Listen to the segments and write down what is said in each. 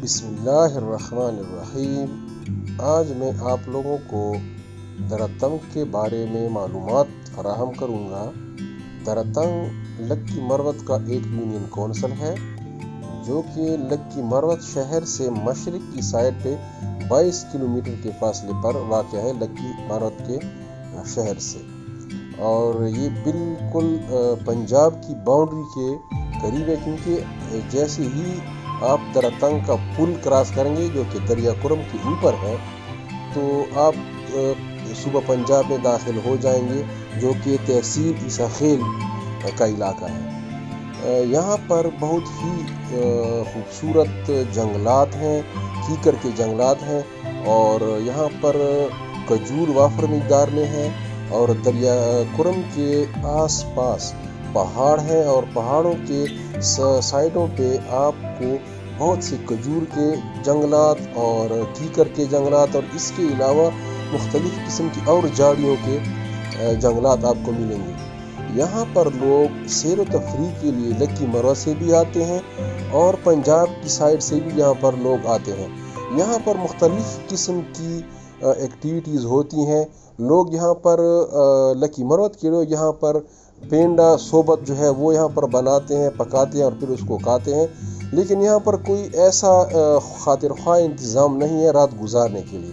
بسم اللہ الرحمن الرحیم۔ آج میں آپ لوگوں کو درتنگ کے بارے میں معلومات فراہم کروں گا۔ درتنگ لکی مروت کا ایک یونین کونسل ہے جو کہ لکی مروت شہر سے مشرق کی سائڈ پہ 22 کلومیٹر کے فاصلے پر واقع ہے لکی مروت کے شہر سے، اور یہ بالکل پنجاب کی باؤنڈری کے قریب ہے، کیونکہ جیسے ہی آپ درتنگ کا پل کراس کریں گے جو کہ دریا کرم کے اوپر ہے تو آپ صوبہ پنجاب میں داخل ہو جائیں گے، جو کہ تحصیل عیسیٰ خیل کا علاقہ ہے۔ یہاں پر بہت ہی خوبصورت جنگلات ہیں، کیکر کے جنگلات ہیں، اور یہاں پر کھجور وافر مقدار میں ہے، اور دریا کرم کے آس پاس پہاڑ ہیں، اور پہاڑوں کے سائڈوں پہ آپ کو بہت سے کھجور کے جنگلات اور کیکر کے جنگلات اور اس کے علاوہ مختلف قسم کی اور جھاڑیوں کے جنگلات آپ کو ملیں گے۔ یہاں پر لوگ سیر و تفریح کے لیے لکی مروت سے بھی آتے ہیں اور پنجاب کی سائڈ سے بھی یہاں پر لوگ آتے ہیں۔ یہاں پر مختلف قسم کی ایکٹیویٹیز ہوتی ہیں۔ لوگ یہاں پر لکی مروت کے لوگ یہاں پر پینڈا صوبت جو ہے وہ یہاں پر بناتے ہیں، پکاتے ہیں اور پھر اس کو کھاتے ہیں، لیکن یہاں پر کوئی ایسا خاطر خواہ انتظام نہیں ہے رات گزارنے کے لیے،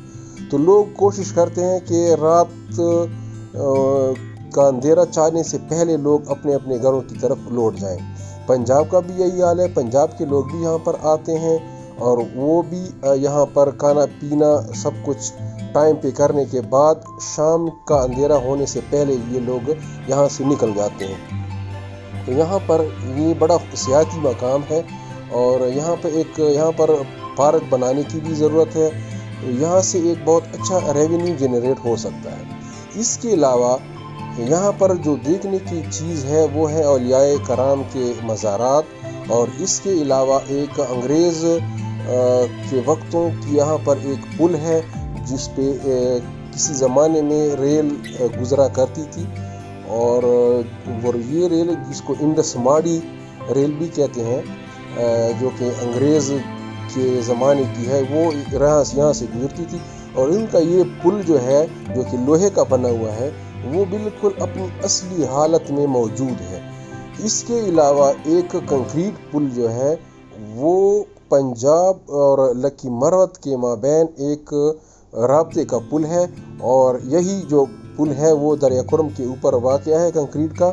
تو لوگ کوشش کرتے ہیں کہ رات کا اندھیرا چھانے سے پہلے لوگ اپنے اپنے گھروں کی طرف لوٹ جائیں۔ پنجاب کا بھی یہی حال ہے، پنجاب کے لوگ بھی یہاں پر آتے ہیں اور وہ بھی یہاں پر کھانا پینا سب کچھ ٹائم پہ کرنے کے بعد شام کا اندھیرا ہونے سے پہلے یہ لوگ یہاں سے نکل جاتے ہیں۔ تو یہاں پر یہ بڑا سیاحتی مقام ہے، اور یہاں پر پارک بنانے کی بھی ضرورت ہے، یہاں سے ایک بہت اچھا ریونیو جنریٹ ہو سکتا ہے۔ اس کے علاوہ یہاں پر جو دیکھنے کی چیز ہے وہ ہے اولیاء کرام کے مزارات، اور اس کے علاوہ ایک انگریز کے وقتوں کی یہاں پر ایک پل ہے جس پہ کسی زمانے میں ریل گزرا کرتی تھی، اور یہ ریل جس کو انڈس ماڑی ریل بھی کہتے ہیں، جو کہ انگریز کے زمانے کی ہے، وہ یہاں سے گزرتی تھی، اور ان کا یہ پل جو ہے جو کہ لوہے کا بنا ہوا ہے وہ بالکل اپنی اصلی حالت میں موجود ہے۔ اس کے علاوہ ایک کنکریٹ پل جو ہے وہ پنجاب اور لکی مروت کے مابین ایک رابطے کا پل ہے، اور یہی جو پل ہے وہ دریا کرم کے اوپر واقع ہے کنکریٹ کا،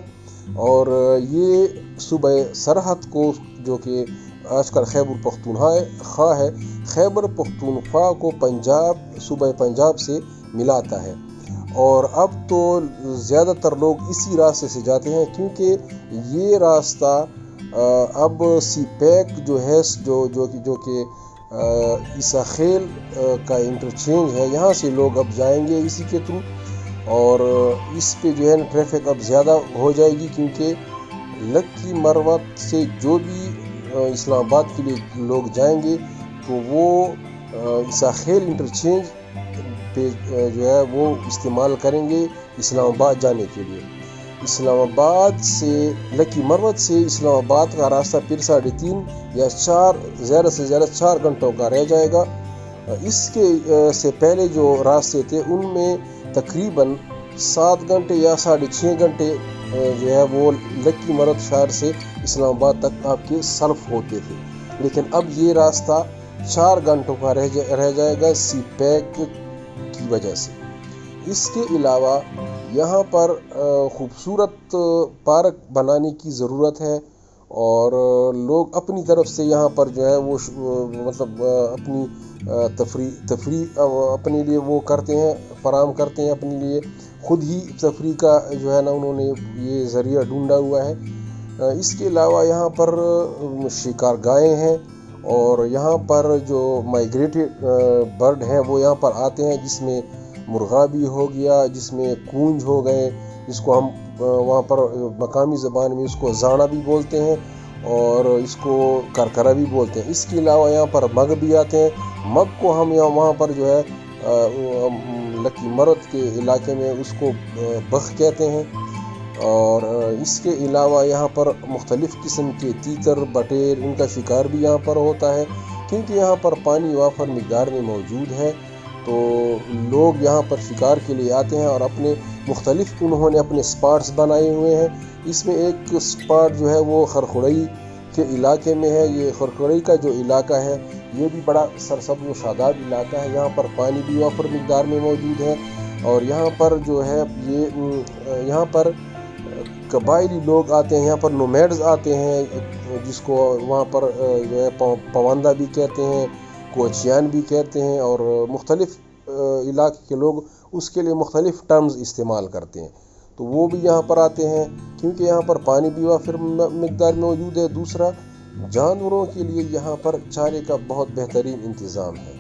اور یہ صوبہ سرحد کو جو کہ آج کل خیبر پختونخوا ہے، خیبر پختونخوا کو صوبہ پنجاب سے ملاتا ہے، اور اب تو زیادہ تر لوگ اسی راستے سے جاتے ہیں، کیونکہ یہ راستہ اب سی پیک جو ہے جو کہ عیسیٰ خیل کا انٹرچینج ہے، یہاں سے لوگ اب جائیں گے اسی کے تھرو، اور اس پہ جو ہے ٹریفک اب زیادہ ہو جائے گی، کیونکہ لکی مروت سے جو بھی اسلام آباد کے لیے لوگ جائیں گے تو وہ عیسیٰ خیل انٹرچینج پہ جو ہے وہ استعمال کریں گے اسلام آباد جانے کے لیے۔ اسلام آباد سے لکی مروت سے اسلام آباد کا راستہ پھر 3.5 یا 4 زیادہ سے زیادہ 4 گھنٹوں کا رہ جائے گا۔ اس کے سے پہلے جو راستے تھے ان میں تقریباً 7 گھنٹے یا 6.5 گھنٹے جو ہے وہ لکی مروت شہر سے اسلام آباد تک آپ کے صرف ہوتے تھے، لیکن اب یہ راستہ 4 گھنٹوں کا رہ جائے گا سی پیک کی وجہ سے۔ اس کے علاوہ یہاں پر خوبصورت پارک بنانے کی ضرورت ہے، اور لوگ اپنی طرف سے یہاں پر جو ہے وہ اپنی تفریح اپنے لیے وہ کرتے ہیں، فراہم کرتے ہیں، اپنے لیے خود ہی تفریح کا جو ہے نا انہوں نے یہ ذریعہ ڈھونڈا ہوا ہے۔ اس کے علاوہ یہاں پر شکار گاہیں ہیں، اور یہاں پر جو مائیگریٹڈ برڈ ہیں وہ یہاں پر آتے ہیں، جس میں مرغا بھی ہو گیا، جس میں کونج ہو گئے، جس کو ہم وہاں پر مقامی زبان میں اس کو زانا بھی بولتے ہیں، اور اس کو کرکرا بھی بولتے ہیں۔ اس کے علاوہ یہاں پر مگ بھی آتے ہیں، مگ کو ہم وہاں پر جو ہے لکی مروت کے علاقے میں اس کو بخ کہتے ہیں، اور اس کے علاوہ یہاں پر مختلف قسم کے تیتر بٹیر ان کا شکار بھی یہاں پر ہوتا ہے، کیونکہ یہاں پر پانی وافر مقدار میں موجود ہے تو لوگ یہاں پر شکار کے لیے آتے ہیں اور اپنے مختلف انہوں نے اپنے سپاٹس بنائے ہوئے ہیں۔ اس میں ایک سپاٹ جو ہے وہ خرخڑئی کے علاقے میں ہے۔ یہ خرخڑئی کا جو علاقہ ہے یہ بھی بڑا سرسبز و شاداب علاقہ ہے، یہاں پر پانی بھی وافر مقدار میں موجود ہے، اور یہاں پر جو ہے یہاں پر قبائلی لوگ آتے ہیں، یہاں پر نومیڈز آتے ہیں جس کو وہاں پر جو ہے پواندا بھی کہتے ہیں، کوچیان بھی کہتے ہیں، اور مختلف علاقے کے لوگ اس کے لیے مختلف ٹرمز استعمال کرتے ہیں، تو وہ بھی یہاں پر آتے ہیں کیونکہ یہاں پر پانی بھی وافر مقدار میں موجود ہے۔ دوسرا، جانوروں کے لیے یہاں پر چارے کا بہت بہترین انتظام ہے۔